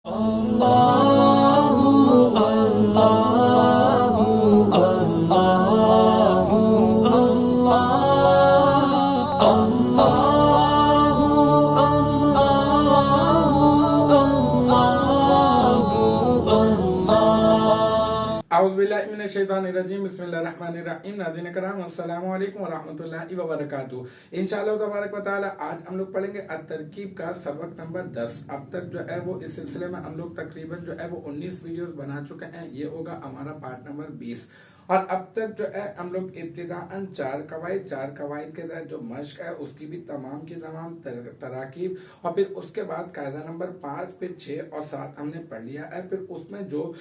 औज़ुबिल्लाहिमिनश्शैतानिर्रजीम बिस्मिल्लाहिर्रहमानिर्रहीम। नाज़रीन कराम अस्सलामु अलैकुम वरहमतुल्लाहि वबरकातुहू। इंशाअल्लाह तबारक व तआला आज हम लोग पढ़ेंगे तरकीब का सबक नंबर 10। अब तक जो है वो इस सिलसिले में हम लोग तकरीबन जो है वो 19 वीडियोस बना चुके हैं। ये होगा हमारा पार्ट नंबर 20 और अब तक जो है हम लोग इब्तिदाअन चार कवाइद के तहत जो मश्क है उसकी भी तमाम की तमाम तराकीब और फिर उसके बाद कायदा नंबर 5 फिर 6 और 7 हमने पढ़ लिया है। फिर उसमें जो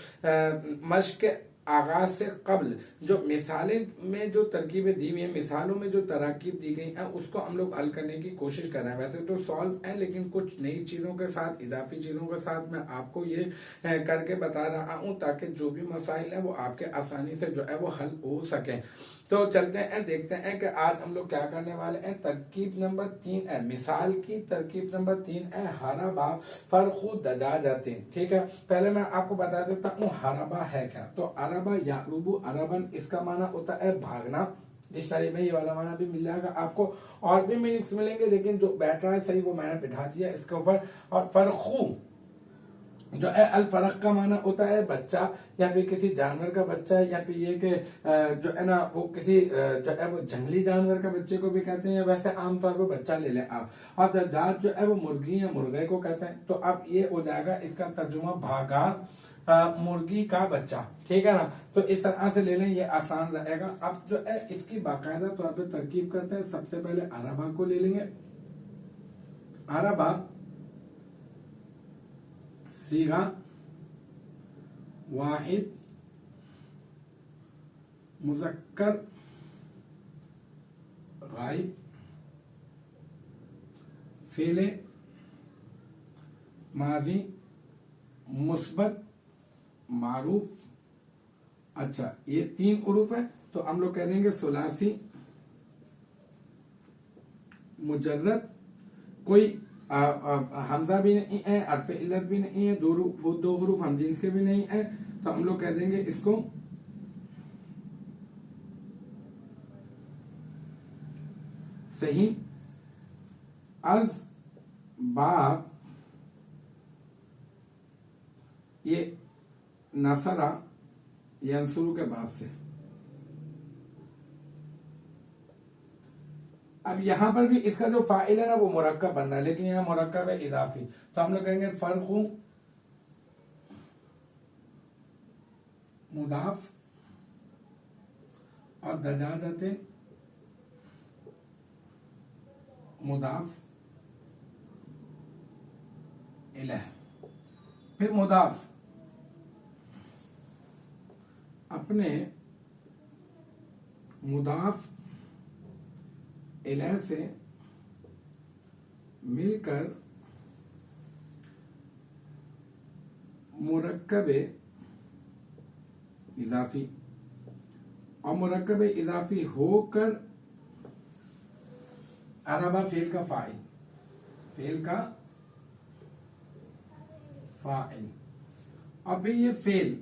मश्क के आगाज से कबल जो मिसालें में जो तरकीबें दी हुई हैं, मिसालों में जो तराकीब दी गई हैं उसको हम लोग हल करने की कोशिश कर रहे हैं। वैसे तो सॉल्व है लेकिन कुछ नई चीजों के साथ, इजाफी चीजों के साथ मैं आपको ये करके बता रहा हूं ताकि जो भी मसाइल है वो आपके आसानी से जो है वो हल हो सके। तो चलते हैं, देखते हैं कि आज हम लोग क्या करने वाले हैं। तरकीब नंबर 3 है, मिसाल की तरकीब नंबर 3 है हरबा फरखु दजा जाते। ठीक है, पहले मैं आपको बता देता हूँ हरबा है क्या। तो अरबा या रुबू अरबन, इसका माना होता है भागना। डिक्शनरी में ये वाला माना भी मिल जाएगा आपको, और भी मीनिंग्स मिलेंगे लेकिन जो बैठ रहा है सही वो मैंने बिठा दिया इसके ऊपर। और फरखु जो है अल फरक का माना होता है बच्चा, या फिर किसी जानवर का बच्चा है, या फिर ये कि जो है ना वो किसी जो है वो जंगली जानवर का बच्चे को भी कहते हैं, वैसे आमतौर पर बच्चा ले लें आप। और दजात जो है वो मुर्गी या मुर्गे को कहते हैं। तो अब ये हो जाएगा इसका तर्जुमा भागा मुर्गी का बच्चा। ठीक है ना, तो इस तरह से ले लें, ये आसान रहेगा। अब जो है इसकी बाकायदा तौर पर तरकीब करते हैं। सबसे पहले अरबा को ले लेंगे। अरबा सीगा वाहिद मुज़क्कर गायब फेले माजी मुस्बत मारूफ। अच्छा, ये 3 उरूफ है तो हम लोग कह देंगे सुलासी मुजर्रद। कोई हमजा भी नहीं है, हर्फ इल्लत भी नहीं है, दो हुरूफ हम जिन्स के भी नहीं है, तो हम लोग कह देंगे इसको सही। अज बाब ये नसरा यंसुरु के बाब से। अब यहां पर भी इसका जो फाइल है ना वो मुरक्कब बन रहा है, लेकिन यहां मुरक्कब है इजाफी, तो हम लोग कहेंगे फर्खु मुदाफ और दजाजते मुदाफ इलह। फिर मुदाफ अपने मुदाफ इलह से मिलकर मुरक्कब इजाफी और मुरक्कब इजाफी होकर अरबा फेल का फाइल। अब ये फेल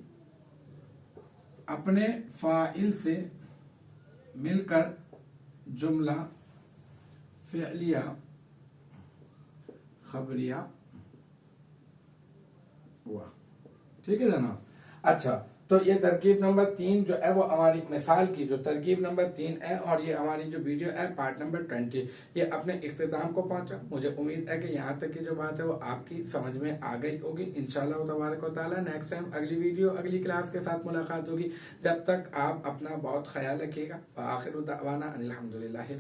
अपने फाइल से मिलकर जुमला फ़िअलिया खबरिया हुआ। ठीक है जनाब। अच्छा, तो ये तरकीब नंबर 3 जो है वो हमारी मिसाल की जो तरकीब नंबर 3 है, और ये हमारी जो वीडियो है पार्ट नंबर 20 ये अपने इख्तिताम को पहुंचा। मुझे उम्मीद है कि यहाँ तक की जो बात है वो आपकी समझ में आ गई होगी। इंशाअल्लाह तबारक व तआला नेक्स्ट टाइम अगली वीडियो अगली क्लास के साथ मुलाकात होगी। जब तक आप अपना बहुत ख्याल रखिएगा। आखिर दावाना अनिल हम्दुलिल्लाह।